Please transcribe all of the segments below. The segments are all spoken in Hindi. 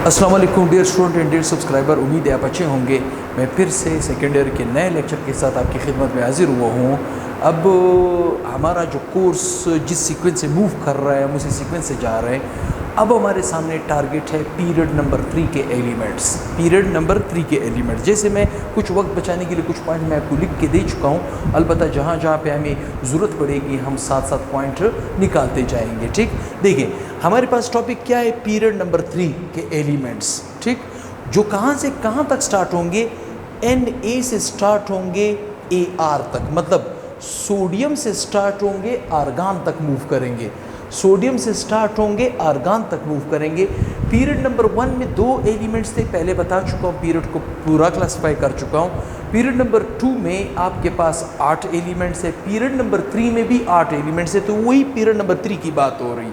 अस्सलाम वालेकुम dear student and dear subscriber, उम्मीद है आप अच्छे होंगे। मैं फिर से सेकेंड ईयर के नए लेक्चर के साथ आपकी खिदमत में हाजिर हुआ हूँ। अब हमारा जो कोर्स जिस सीक्वेंस से मूव कर रहा है, हम उसी सीक्वेंस से जा रहे हैं। अब हमारे सामने टारगेट है पीरियड नंबर 3 के एलिमेंट्स। पीरियड नंबर 3 के एलिमेंट्स, जैसे मैं कुछ वक्त बचाने के लिए कुछ पॉइंट मैं आपको लिख के दे चुका हूँ। अलबत्ता जहाँ जहाँ पे हमें ज़रूरत पड़ेगी हम साथ साथ पॉइंट निकालते जाएंगे। ठीक, देखिए हमारे पास टॉपिक क्या है, पीरियड नंबर 3 के एलिमेंट्स। ठीक, जो कहाँ से कहाँ तक स्टार्ट होंगे, Na से स्टार्ट होंगे Ar तक, मतलब सोडियम से स्टार्ट होंगे आर्गान तक मूव करेंगे। सोडियम से स्टार्ट होंगे आर्गान तक मूव करेंगे। पीरियड नंबर 1 में 2 एलिमेंट्स थे, पहले बता चुका हूँ, पीरियड को पूरा क्लासिफाई कर चुका हूँ। पीरियड नंबर 2 में आपके पास 8 एलिमेंट्स है। पीरियड नंबर 3 में भी 8 एलिमेंट्स है। तो वही पीरियड नंबर 3 की बात हो रही,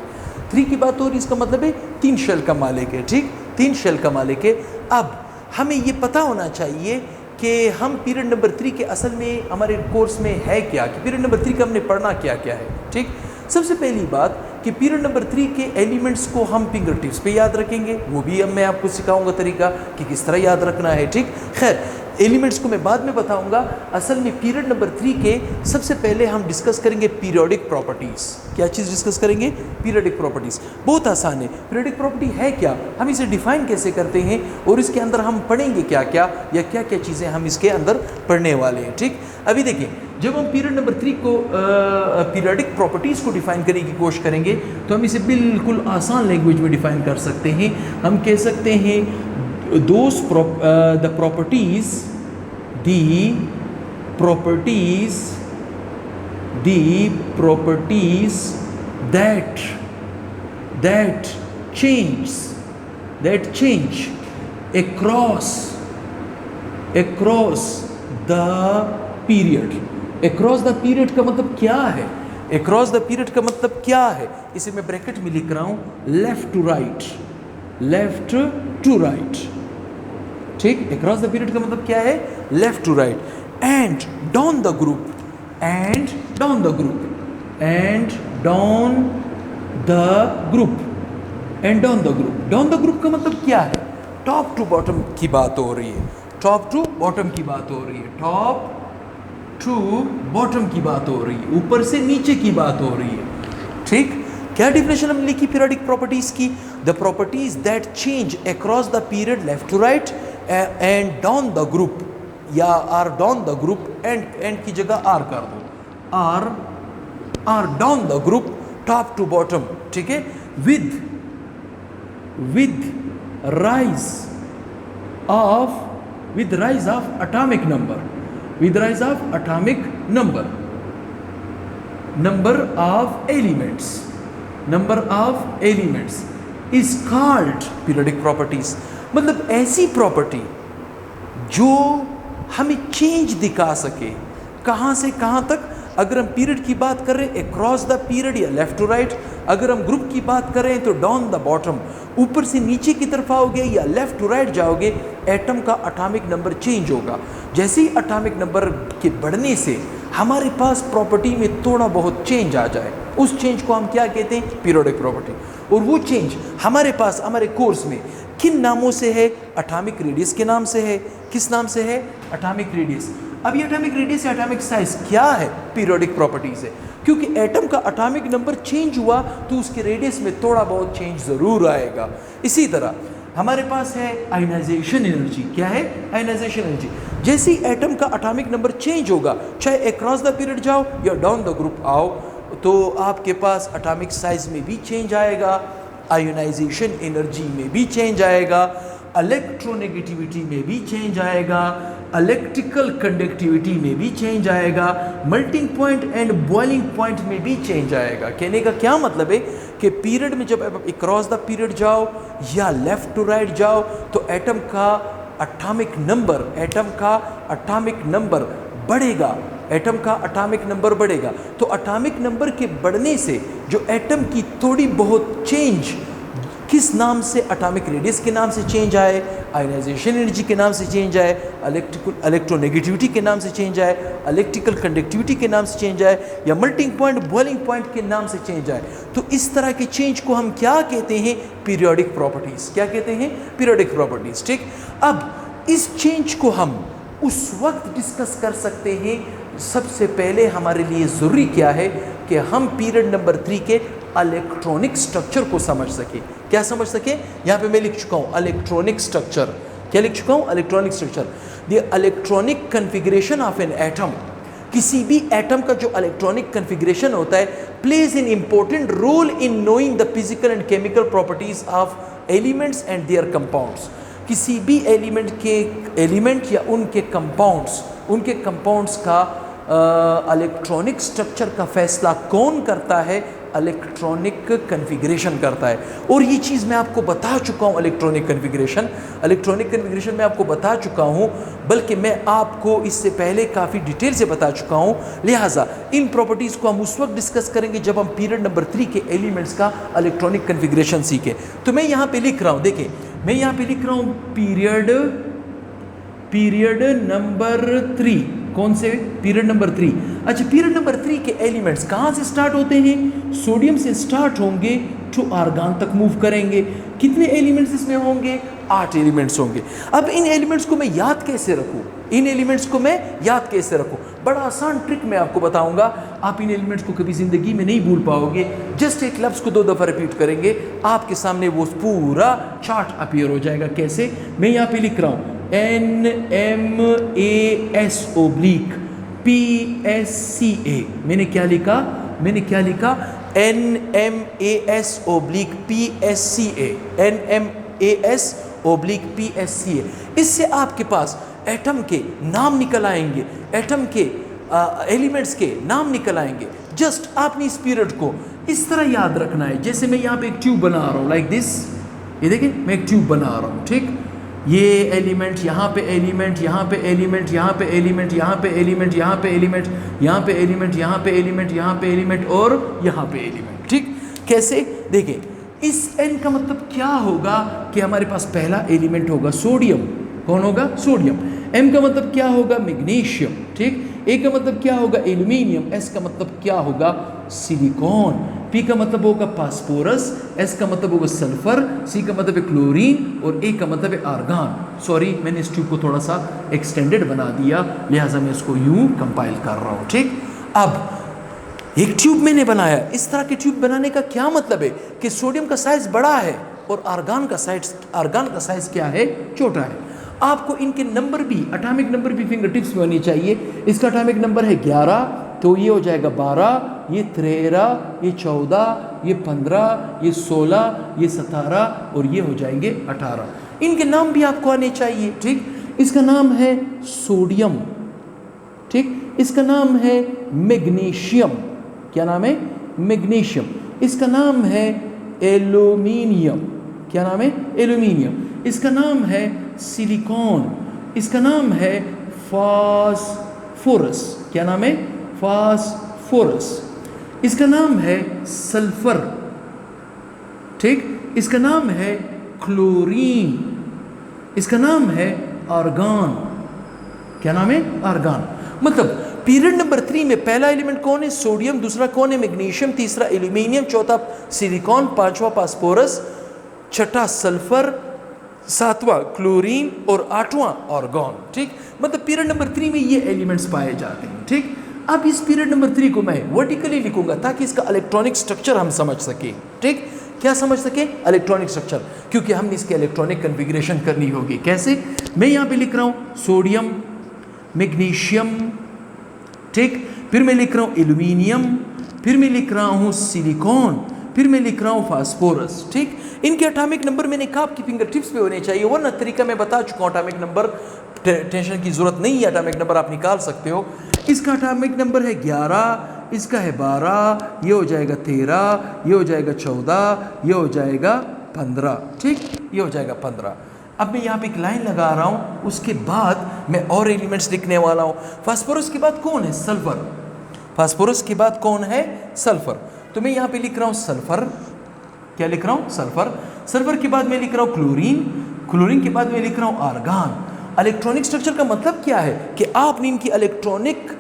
3 की बात हो रही। इसका मतलब है 3 शेल का मालिक है। ठीक, 3 शेल का मालिक है। अब हमें ये पता होना चाहिए कि हम पीरियड नंबर 3 के असल में हमारे कोर्स में है क्या, कि पीरियड नंबर 3 का हमने पढ़ना क्या क्या है। ठीक, सबसे पहली बात कि पीरियड नंबर 3 के एलिमेंट्स को हम फिंगर टिप्स पे याद रखेंगे, वो भी अब मैं आपको सिखाऊंगा तरीका कि किस तरह याद रखना है। ठीक, खैर एलिमेंट्स को मैं बाद में बताऊंगा। असल में पीरियड नंबर 3 के सबसे पहले हम डिस्कस करेंगे पीरियोडिक प्रॉपर्टीज़। क्या चीज़ डिस्कस करेंगे? Periodic properties. बहुत आसान है। पीरियोडिक प्रॉपर्टी है क्या, हम इसे डिफाइन कैसे करते हैं और इसके अंदर हम पढ़ेंगे क्या क्या, या क्या क्या चीज़ें हम इसके अंदर पढ़ने वाले हैं। ठीक, अभी देखिए जब हम पीरियड नंबर 3 को पीरियोडिक प्रॉपर्टीज़ को डिफाइन करने की कोशिश करेंगे तो हम इसे बिल्कुल आसान लैंग्वेज में डिफाइन कर सकते हैं। हम कह सकते हैं the properties that change across the period। across the period का मतलब क्या है? across the period का मतलब क्या है? इसे मैं ब्रैकेट में लिख रहा हूँ, लेफ्ट टू राइट। ठीक, across the period का मतलब क्या है? Left to right. and down the group down the group का मतलब क्या है? टॉप टू बॉटम की बात हो रही है। टॉप टू बॉटम की बात हो रही है, ऊपर से नीचे की बात हो रही है। ठीक, क्या डिफिनेशन हमने लिखी पीरियोडिक प्रॉपर्टीज की? The properties that change across the period left to right and down the group, या or down the group, and की जगह आर कर दो, or down the group top to bottom. ठीक है, with rise of atomic number, number of elements is called periodic properties। मतलब ऐसी प्रॉपर्टी जो हमें चेंज दिखा सके, कहाँ से कहाँ तक। अगर हम पीरियड की बात करें अक्रॉस द पीरियड या लेफ्ट टू राइट, अगर हम ग्रुप की बात करें तो डाउन द बॉटम, ऊपर से नीचे की तरफ आओगे या लेफ्ट टू राइट जाओगे, एटम का एटॉमिक नंबर चेंज होगा। जैसे ही एटॉमिक नंबर के बढ़ने से हमारे पास प्रॉपर्टी में थोड़ा बहुत चेंज आ जाए, उस चेंज को हम क्या कहते हैं? Periodic property. और वो चेंज हमारे पास हमारे कोर्स में किन नामों से है? एटॉमिक रेडियस के नाम से है। किस नाम से है? Atomic radius. अब ये एटॉमिक रेडियस या एटॉमिक साइज क्या है? पीरियोडिक प्रॉपर्टीज है। क्योंकि एटम का एटॉमिक नंबर चेंज हुआ तो उसके रेडियस में थोड़ा बहुत चेंज ज़रूर आएगा। इसी तरह हमारे पास है आयनाइजेशन एनर्जी। क्या है? Ionization energy. जैसे ही एटम का एटॉमिक नंबर चेंज होगा, चाहे अक्रॉस द पीरियड जाओ या डाउन द ग्रुप आओ, तो आपके पास एटॉमिक साइज में भी चेंज आएगा, आयोनाइजेशन एनर्जी में भी चेंज आएगा, इलेक्ट्रोनेगेटिविटी में भी चेंज आएगा, इलेक्ट्रिकल कंडक्टिविटी में भी चेंज आएगा, melting point and boiling point में भी चेंज आएगा। कहने का क्या मतलब है कि पीरियड में जब आप अक्रॉस द पीरियड जाओ या लेफ्ट टू राइट जाओ तो एटम का एटॉमिक नंबर बढ़ेगा, एटम का एटॉमिक नंबर बढ़ेगा। तो एटॉमिक नंबर के बढ़ने से जो एटम की थोड़ी बहुत चेंज किस नाम से? एटॉमिक रेडियस के नाम से चेंज आए, आयनाइजेशन एनर्जी के नाम से चेंज आए, इलेक्ट्रोनेगेटिविटी के नाम से चेंज आए, इलेक्ट्रिकल कंडक्टिविटी के नाम से चेंज आए, या मेल्टिंग पॉइंट बॉइलिंग पॉइंट के नाम से चेंज आए। तो इस तरह के चेंज को हम क्या कहते हैं? Periodic properties. क्या कहते हैं? Periodic properties. ठीक, अब इस चेंज को हम उस वक्त डिस्कस कर सकते हैं। सबसे पहले हमारे लिए ज़रूरी क्या है कि हम पीरियड नंबर 3 के इलेक्ट्रॉनिक स्ट्रक्चर को समझ सके। क्या समझ सके? यहाँ पे मैं लिख चुका हूँ इलेक्ट्रॉनिक स्ट्रक्चर। क्या लिख चुका हूँ? Electronic structure. The electronic configuration of an atom, किसी भी एटम का जो इलेक्ट्रॉनिक कन्फिग्रेशन होता है, plays an important role in knowing the physical and chemical properties of elements and their compounds. किसी भी एलिमेंट या उनके कंपाउंड्स का इलेक्ट्रॉनिक स्ट्रक्चर का फैसला कौन करता है? इलेक्ट्रॉनिक कन्फिग्रेशन करता है। और ये चीज़ मैं आपको बता चुका हूँ, इलेक्ट्रॉनिक कन्फिग्रेशन मैं आपको बता चुका हूँ, बल्कि मैं आपको इससे पहले काफ़ी डिटेल से बता चुका हूँ। लिहाजा इन प्रॉपर्टीज़ को हम उस वक्त डिस्कस करेंगे जब हम पीरियड नंबर 3 के एलिमेंट्स का इलेक्ट्रॉनिक कन्फिग्रेशन सीखें। तो मैं यहाँ पे लिख रहा हूँ, देखिए मैं यहाँ पे लिख रहा हूँ पीरियड नंबर 3। कौन से? Period number 3। अच्छा, पीरियड नंबर 3 के एलिमेंट्स कहाँ से स्टार्ट होते हैं? सोडियम से स्टार्ट होंगे टू आर्गान तक मूव करेंगे। कितने एलिमेंट्स इसमें होंगे? 8 एलिमेंट्स होंगे। अब इन एलिमेंट्स को मैं याद कैसे रखूँ? बड़ा आसान ट्रिक मैं आपको बताऊंगा। आप इन एलिमेंट्स को कभी ज़िंदगी में नहीं भूल पाओगे। जस्ट एक लफ्ज़ को 2 दफ़ा रिपीट करेंगे, आपके सामने वो पूरा चार्ट अपीयर हो जाएगा। कैसे? मैं यहाँ पे लिख रहा हूँ NMAS oblique PSCA। मैंने क्या लिखा? NMAS oblique PSCA। NMAS oblique PSCA। इससे आपके पास एटम के नाम निकल आएंगे, एटम के एलिमेंट्स के नाम निकल आएंगे। जस्ट आपने इस पीरियड को इस तरह याद रखना है। जैसे मैं यहाँ पे एक ट्यूब बना रहा हूँ, लाइक दिस। ये देखिए मैं एक ट्यूब बना रहा हूँ। ठीक, ये एलिमेंट, यहाँ पे एलिमेंट, यहाँ पे एलिमेंट, यहाँ पे एलिमेंट, यहाँ पे एलिमेंट, यहाँ पे एलिमेंट, यहाँ पे एलिमेंट, यहाँ पे एलिमेंट, यहाँ पे एलिमेंट और यहाँ पे एलिमेंट। ठीक, कैसे? देखिए इस N का मतलब क्या होगा कि हमारे पास पहला एलिमेंट होगा सोडियम। कौन होगा? सोडियम। M का मतलब क्या होगा? मैग्नीशियम। ठीक, A का मतलब क्या होगा? एल्यूमिनियम। S का मतलब क्या होगा? सिलिकॉन। P का मतलब होगा फास्फोरस। S का मतलब होगा सल्फर। C का मतलब है क्लोरीन और A का मतलब है आर्गान। सॉरी, मैंने इस ट्यूब को थोड़ा सा एक्सटेंडेड बना दिया, लिहाजा मैं इसको यूं कंपाइल कर रहा हूँ। ठीक, अब एक ट्यूब मैंने बनाया। इस तरह के ट्यूब बनाने का क्या मतलब है कि सोडियम का साइज बड़ा है और आर्गान का साइज क्या है? छोटा है। आपको इनके नंबर भी, एटॉमिक नंबर भी फिंगर टिप्स में होनी चाहिए। इसका एटॉमिक नंबर है 11, तो ये हो जाएगा 12, ये 13, ये 14, ये 15, ये 16, ये 17 और ये हो जाएंगे 18। इनके नाम भी आपको आने चाहिए। ठीक, इसका नाम है सोडियम। ठीक, इसका नाम है मैग्नीशियम। क्या नाम है? मैग्नीशियम। इसका नाम है एल्यूमिनियम। क्या नाम है? एल्यूमिनियम। इसका नाम है सिलिकॉन। इसका नाम है फास्फोरस। क्या नाम है? फास्फोरस। इसका नाम है सल्फर। ठीक, इसका नाम है क्लोरीन। इसका नाम है आर्गान। क्या नाम है? आर्गान। मतलब पीरियड नंबर 3 में पहला एलिमेंट कौन है? सोडियम। दूसरा कौन है? मैग्नीशियम। तीसरा एल्यूमिनियम। चौथा सिलिकॉन। पांचवा फास्फोरस। छठा सल्फर। सातवां क्लोरीन और आठवां आर्गॉन। ठीक, मतलब पीरियड नंबर 3 में ये एलिमेंट्स पाए जाते हैं। ठीक, अब इस पीरियड नंबर 3 को मैं वर्टिकली लिखूंगा ताकि इसका इलेक्ट्रॉनिक स्ट्रक्चर हम समझ सके। ठीक, क्या समझ सके? इलेक्ट्रॉनिक स्ट्रक्चर, क्योंकि हमने इसके इलेक्ट्रॉनिक कन्फिग्रेशन करनी होगी। कैसे? मैं यहाँ पे लिख रहा हूँ सोडियम, मैग्नीशियम। ठीक, फिर मैं लिख रहा हूँ एल्यूमिनियम, फिर मैं लिख रहा हूँ सिलिकॉन, फिर मैं लिख रहा हूँ फास्फोरस। ठीक, इनके एटॉमिक नंबर मैंने कहा आपकी फिंगर टिप्स पे होने चाहिए, वरना तरीका मैं बता चुका हूँ। एटॉमिक नंबर टेंशन की जरूरत नहीं है, एटॉमिक नंबर आप निकाल सकते हो। इसका एटॉमिक नंबर है 11, इसका है 12, ये हो जाएगा 13, ये हो जाएगा 14, ये हो जाएगा 15। ठीक, ये हो जाएगा 15। अब मैं यहाँ पे एक लाइन लगा रहा हूँ, उसके बाद मैं और एलिमेंट्स लिखने वाला हूँ। फास्फोरस के बाद कौन है? सल्फर। फास्फोरस के बाद कौन है? सल्फर। तो मैं यहाँ पे लिख रहा हूँ सल्फर। क्या लिख रहा हूँ? सल्फर। सल्फर के बाद मैं लिख रहा हूँ क्लोरीन। क्लोरीन के बाद मैं लिख रहा हूँ आर्गान। इलेक्ट्रॉनिक स्ट्रक्चर का मतलब क्या है कि आपने इनकी इलेक्ट्रॉनिक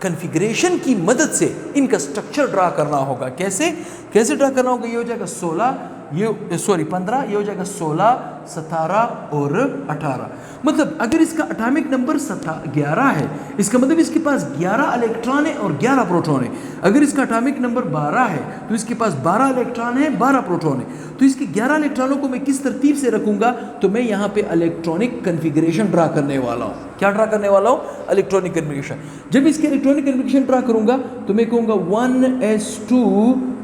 कन्फिग्रेशन की मदद से इनका स्ट्रक्चर ड्रा करना होगा। कैसे कैसे ड्रा करना होगा? ये हो जाएगा 16, ये सॉरी 15, ये हो जाएगा 16, 17 और 18। मतलब अगर इसका एटॉमिक नंबर 11 है, इसका मतलब इसके पास 11 इलेक्ट्रॉन है और 11 प्रोटॉन है। अगर इसका एटॉमिक नंबर 12 है तो इसके पास 12 इलेक्ट्रॉन है, 12 प्रोटॉन है। तो इसके 11 इलेक्ट्रॉनों को मैं किस तरतीब से रखूंगा? तो मैं यहाँ पे इलेक्ट्रॉनिक कन्फिग्रेशन ड्रा करने वाला हूँ। क्या ड्रा करने वाला हूँ? Electronic configuration. जब इसके इलेक्ट्रॉनिक कन्फिग्रेशन ड्रा करूंगा तो मैं कहूँगा 1s2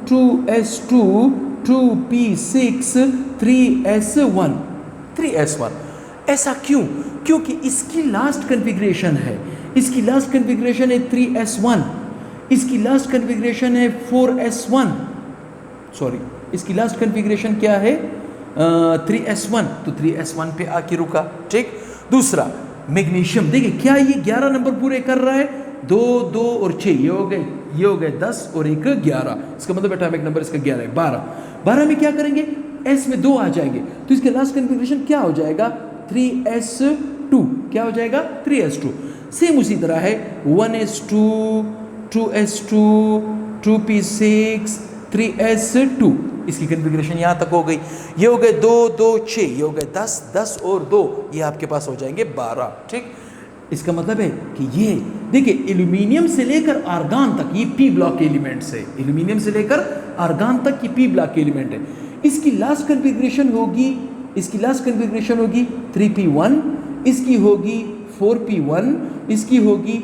2s2 2p6 3s1 3s1। ऐसा क्यों? क्योंकि इसकी लास्ट कन्फिग्रेशन है, इसकी लास्ट कन्फिग्रेशन है 3s1, इसकी लास्ट कन्फिग्रेशन है 4s1, सॉरी इसकी लास्ट कन्फिग्रेशन क्या है? 3s1, तो 3s1 पे आके रुका। ठीक। दूसरा मैग्नीशियम, देखिए क्या ये 11 नंबर पूरे कर रहा है? 2 2 और 6, ये हो गए 10 और 1 11। इसका मतलब एटॉमिक नंबर इसका 11 है। 12 में क्या करेंगे? s में 2 आ जाएंगे, तो इसके लास्ट कन्फिग्रेशन क्या हो जाएगा? 3s2। क्या हो जाएगा? 3s2। सेम उसी तरह है 1s2 2s2 2p6 3s2। इसकी कन्फिग्रेशन यहाँ तक हो गई। ये हो गए 2 2 6, ये हो गए 10 10 और 2, ये आपके पास हो जाएंगे 12। ठीक। इसका मतलब है कि ये देखिए एल्यूमिनियम से लेकर आर्गान तक ये पी ब्लॉक के एलिमेंट्स है। एल्यूमिनियम से लेकर आर्गान तक ये पी ब्लॉक के एलिमेंट है। इसकी लास्ट कन्फिग्रेशन होगी, इसकी लास्ट कन्फिग्रेशन होगी 3p1, इसकी होगी 4p1, इसकी होगी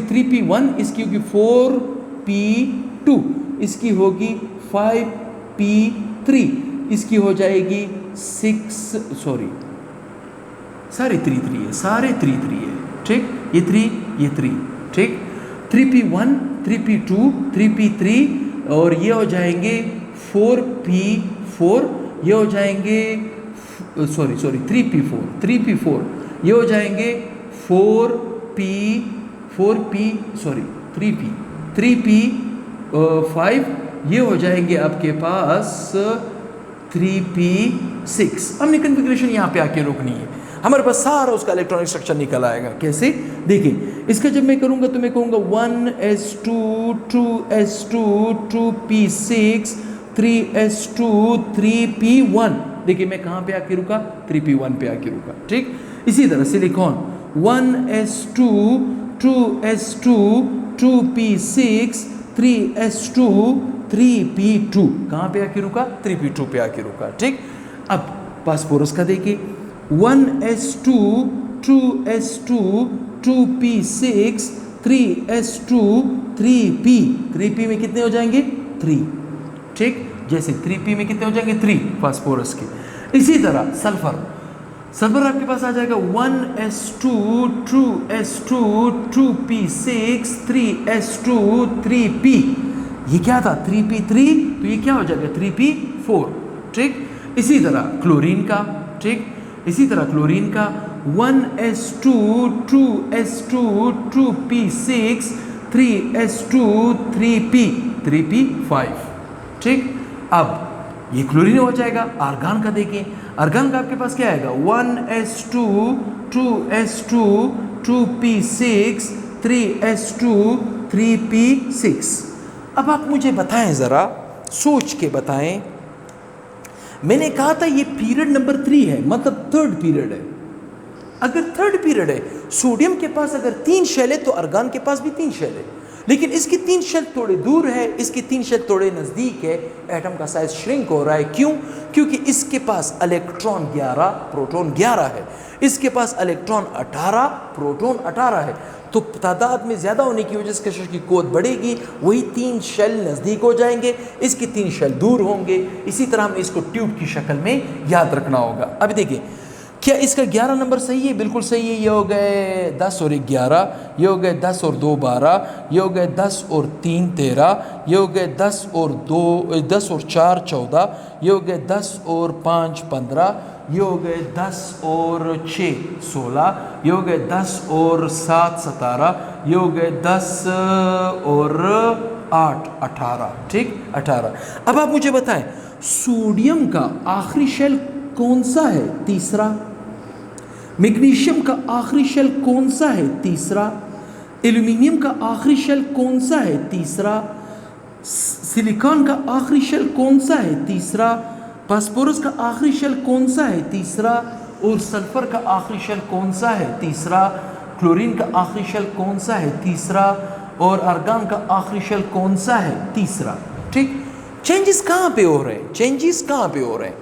3p1, इसकी होगी 4p2, इसकी होगी 5p3, इसकी हो जाएगी 6 सारे 3 है। ठीक। ये 3 ये 3। ठीक। 3p1 3p2 3p3 और ये हो जाएंगे 4p4, ये हो जाएंगे 3p4, ये हो जाएंगे 3p5, ये हो जाएंगे आपके पास 3p6। हमने कन्फिग्रेशन यहाँ पे आके रोकनी है, हमारे पास सारा उसका इलेक्ट्रॉनिक स्ट्रक्चर निकल आएगा। कैसे? देखिए इसका जब मैं करूँगा तो मैं कहूँगा 1s2 2s2 2p6 3s2 3p1। देखिए मैं कहाँ पे आके रुका? 3p1 पे आके रुका। ठीक। इसी तरह silicon 1s2 2s2 2p6 3s2 3p2, कहाँ पे आके रुका? 3p2 पे आके रुका। ठीक। अब फास्फोरस का देखिए 1s2 2s2 2p6 3s2 3p में कितने हो जाएंगे? 3। ठीक। जैसे 3p में कितने हो जाएंगे? 3 फास्फोरस के। इसी तरह सल्फर आपके पास आ जाएगा 1s2 2s2 2p6 3s2 3p। ये क्या था? 3p3, तो ये क्या हो जाएगा? 3p4। ठीक। इसी तरह क्लोरीन का, ठीक, इसी तरह क्लोरीन का 1s2 2s2 2p6 3s2 3p5। ठीक। अब ये क्लोरीन हो जाएगा। आर्गान का देखें, आर्गान का आपके पास क्या आएगा? 1s2 2s2 2p6 3s2 3p6। अब आप मुझे बताएं, ज़रा सोच के बताएं, मैंने कहा था ये पीरियड नंबर 3 है, मतलब थर्ड पीरियड है। अगर थर्ड पीरियड है, सोडियम के पास अगर 3 शेल है तो आर्गान के पास भी 3 शेल है, लेकिन इसकी 3 शेल थोड़े दूर है, इसकी 3 शेल थोड़े नज़दीक है। एटम का साइज श्रिंक हो रहा है। क्यों? क्योंकि इसके पास इलेक्ट्रॉन 11 प्रोटॉन 11 है, इसके पास इलेक्ट्रॉन 18 प्रोटॉन 18 है। तो तादाद में ज़्यादा होने की वजह से कशिश की क़ुव्वत बढ़ेगी, वही 3 शेल नज़दीक हो जाएंगे, इसके 3 शेल दूर होंगे। इसी तरह हमें इसको ट्यूब की शक्ल में याद रखना होगा। अब देखिए क्या इसका 11 नंबर सही है? बिल्कुल सही है। ये हो गए 10 और 1 11, ये हो गए 10 और 2 12, ये हो गए 10 और 3 13, ये हो गए 10 और 4 14, ये हो गए 10 और 5 15, ये हो गए 10 और 6 16, ये हो गए 10 और 7 17, ये हो गए 10 और 8 18। ठीक, 18। अब आप मुझे बताएं सोडियम का आखिरी शेल कौन सा है? तीसरा। मैग्नीशियम का आखिरी शेल कौन सा है? तीसरा। एल्यूमिनियम का आखिरी शेल कौन सा है? तीसरा। सिलिकॉन का आखिरी शेल कौन सा है? तीसरा। फास्फोरस का आखिरी शेल कौन सा है? तीसरा। और सल्फर का आखिरी शेल कौन सा है? तीसरा। क्लोरीन का आखिरी शेल कौन सा है? तीसरा। और आर्गन का आखिरी शेल कौन सा है? तीसरा। ठीक, चेंजेस कहाँ पे हो रहे हैं? चेंजेस कहाँ पे हो रहे हैं?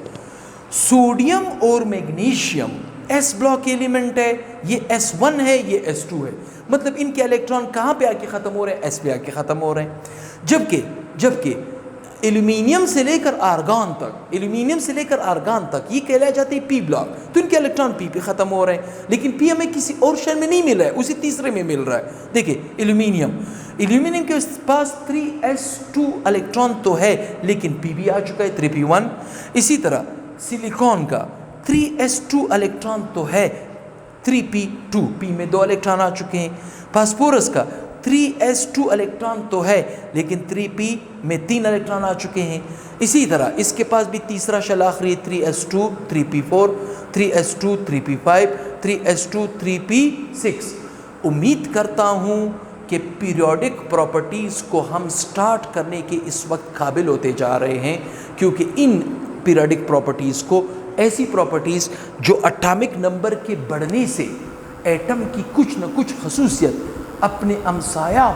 सोडियम और मैग्नीशियम एस ब्लॉक एलिमेंट है, ये S1 है, ये S2 है, मतलब इनके इलेक्ट्रॉन कहाँ पे आके ख़त्म हो रहे हैं? S पे आके ख़त्म हो रहे हैं। जबकि एल्यूमिनियम से लेकर आर्गन तक, एल्यूमिनियम से लेकर आर्गन तक ये कहलाए जाते हैं P ब्लॉक, तो इनके इलेक्ट्रॉन P पे ख़त्म हो रहे हैं। लेकिन P हमें किसी और शेल में नहीं मिल रहा है, उसी तीसरे में मिल रहा है। देखिए एल्यूमिनियम के पास 3s2 इलेक्ट्रॉन तो है, लेकिन P भी आ चुका है 3p1। इसी तरह सिलिकॉन का 3s2 इलेक्ट्रॉन तो है, 3p2, P में 2 इलेक्ट्रॉन आ चुके हैं। फास्फोरस का 3s2 इलेक्ट्रॉन तो है, लेकिन 3p में 3 इलेक्ट्रॉन आ चुके हैं। इसी तरह इसके पास भी तीसरा शेल आखिरी 3s2 3p4, 3s2 3p5, 3s2 3p6। उम्मीद करता हूँ कि पीरियोडिक प्रॉपर्टीज़ को हम स्टार्ट करने के इस वक्त काबिल होते जा रहे हैं, क्योंकि इन पीरियोडिक प्रॉपर्टीज़ को, ऐसी प्रॉपर्टीज़ जो एटॉमिक नंबर के बढ़ने से एटम की कुछ न कुछ खसूसियत अपने हमसाया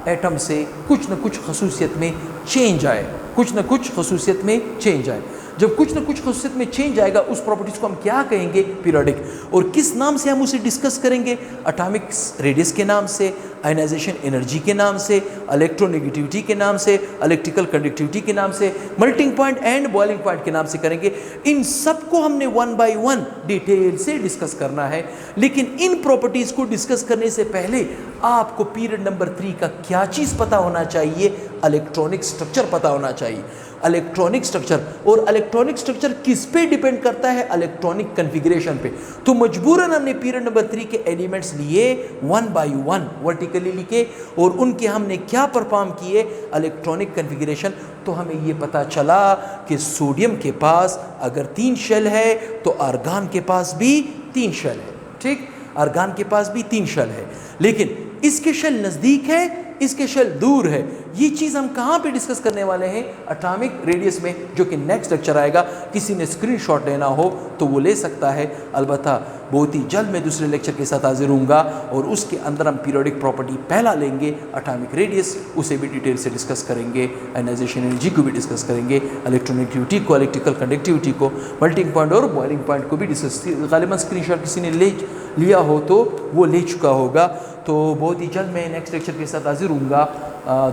एटम से कुछ न कुछ खसूसियत में चेंज आए, कुछ न कुछ खसूसियत में चेंज आए। जब कुछ न कुछ खसूसियत में चेंज आएगा, उस प्रॉपर्टीज़ को हम क्या कहेंगे? पीरियोडिक। और किस नाम से हम उसे डिस्कस करेंगे? एटॉमिक रेडियस के नाम से, आयनाइजेशन एनर्जी के नाम से, इलेक्ट्रोनेगेटिविटी के नाम से, इलेक्ट्रिकल कंडक्टिविटी के नाम से, melting point and boiling point के नाम से करेंगे। इन सब को हमने 1 बाय 1 डिटेल से डिस्कस करना है। लेकिन इन प्रॉपर्टीज़ को डिस्कस करने से पहले आपको पीरियड नंबर 3 का क्या चीज़ पता होना चाहिए? इलेक्ट्रॉनिक स्ट्रक्चर पता होना चाहिए। इलेक्ट्रॉनिक स्ट्रक्चर, और इलेक्ट्रॉनिक स्ट्रक्चर किस पे डिपेंड करता है? इलेक्ट्रॉनिक कन्फिग्रेशन पे। तो मजबूरन हमने पीरियड नंबर 3 के एलिमेंट्स लिए 1 बाय 1 वर्टिकली लिखे, और उनके हमने क्या परफॉर्म किए? Electronic configuration. तो हमें ये पता चला कि सोडियम के पास अगर 3 शेल है तो आर्गन के पास भी 3 शेल है। ठीक, आर्गन के पास भी 3 शेल है, लेकिन इसके शेल नज़दीक है, इसके शेल दूर है। ये चीज़ हम कहाँ पे डिस्कस करने वाले हैं? एटॉमिक रेडियस में, जो कि नेक्स्ट लेक्चर आएगा। किसी ने स्क्रीनशॉट लेना हो तो वो ले सकता है। अलबत्ता बहुत ही जल्द मैं दूसरे लेक्चर के साथ हाजिर हूँगा, और उसके अंदर हम पीरियोडिक प्रॉपर्टी पहला लेंगे, एटॉमिक रेडियस, उसे भी डिटेल से डिस्कस करेंगे, आयनाइजेशन एनर्जी को भी डिस्कस करेंगे, इलेक्ट्रोनेगेटिविटी को, इलेक्ट्रिकल कंडक्टिविटी को, मेल्टिंग पॉइंट और बॉइलिंग पॉइंट को भी डिस्कस। गालिबन स्क्रीनशॉट किसी ने लिया हो तो वो ले चुका होगा। तो बहुत ही जल्द मैं नेक्स्ट लेक्चर के साथ हाजिर हूँगा।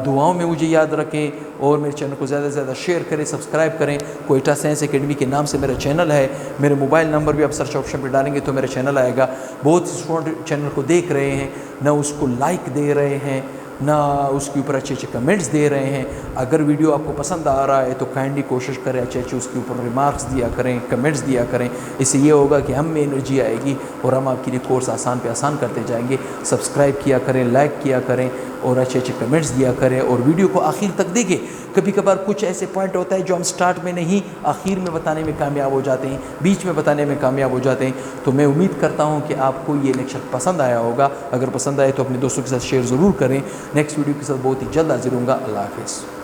दुआओं में मुझे याद रखें, और मेरे चैनल को ज़्यादा से ज़्यादा शेयर करें, सब्सक्राइब करें। कोयटा साइंस एकेडमी के नाम से मेरा चैनल है। मेरे मोबाइल नंबर भी आप सर्च ऑप्शन पर डालेंगे तो मेरा चैनल आएगा। बहुत स्टूडेंट चैनल को देख रहे हैं, ना उसको लाइक दे रहे हैं, ना उसके ऊपर अच्छे अच्छे कमेंट्स दे रहे हैं। अगर वीडियो आपको पसंद आ रहा है तो काइंडली कोशिश करें अच्छे अच्छे उसके ऊपर रिमार्क्स दिया करें, कमेंट्स दिया करें। इससे ये होगा कि हम में एनर्जी आएगी और हम आपके लिए कोर्स आसान पे आसान करते जाएंगे। सब्सक्राइब किया करें, लाइक किया करें, और अच्छे अच्छे कमेंट्स दिया करें, और वीडियो को आखिर तक देखें। कभी कभार कुछ ऐसे पॉइंट होता है जो हम स्टार्ट में नहीं, आखिर में बताने में कामयाब हो जाते हैं, बीच में बताने में कामयाब हो जाते हैं। तो मैं उम्मीद करता हूँ कि आपको ये लेक्चर पसंद आया होगा। अगर पसंद आए तो अपने दोस्तों के साथ शेयर ज़रूर करें। नेक्स्ट वीडियो के साथ बहुत ही जल्द हाजिर होऊंगा। अल्लाह हाफ़िज़।